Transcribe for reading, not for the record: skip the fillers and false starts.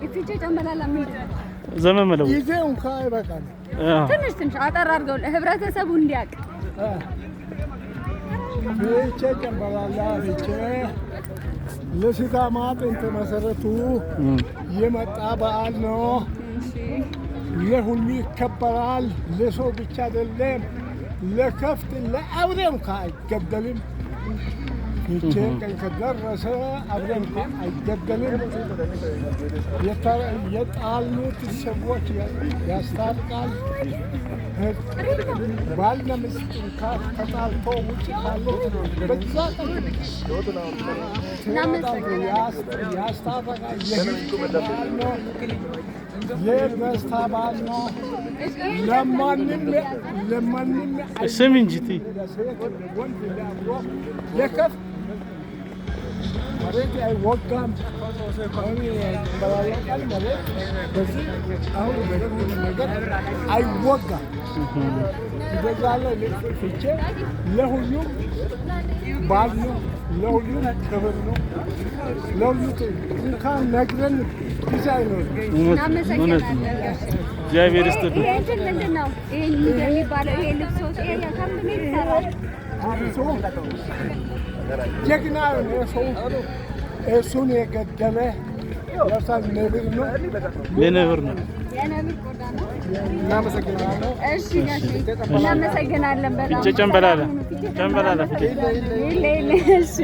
የፊቼ ጨምበላላ ምንድነው? ዘመን መለወጥ ይዘው እንኳን ይበቃል። ትንሽ አጠር አድርገው ህብረተሰቡ እንዲያውቅ ፊቼ ጨምበላላ ፊቼ ለሲዳማ ጥንት መሰረቱ የመጣ በዓል ነው። ለሁሉ ይከበራል። ለሰው ብቻ አይደለም፣ ለከፍት ለአውሬ እንኳን አይገደልም። ፊቼ ቀን ከደረሰ አውሬ እንኳን አይገደልም። የጣሉት ሰዎች ያስታርቃል። ባልና ሚስት እንኳን ተጣልቶ ውጭ ካለ በዛ ቀን ያስታርቃል። የህዝብ በዓል ነው። የደስታ በዓል ነው። ለማንም ስም እንጂ ወንድ ለከፍ መሬት አይወጋም። በላያቃል መሬት በዚህ አሁን በሁሉ ነገር አይወጋም። ይገዛለ ፍቼ ለሁሉም በዓል ነው። ለሁሉም ክብር ነው። ለሁሉም እንኳን ነግረን ጊዜ አይኖርም። እግዚአብሔር ይስጥልኝ። ይሄ ምንድን ነው? ይሄ የሚባለው ይሄ ልብሶች ይሄ ከምንድን ይሰራል? ጀግና ነው ሰው እሱን የገደለ ለሳል ነብር ነው። የነብር ነው። የነብር ቆዳ ነው። እናመሰግናለን። እሺ ጋሽ እናመሰግናለን በጣም ፊቼ ጨምበላላ ጨምበላላ እሺ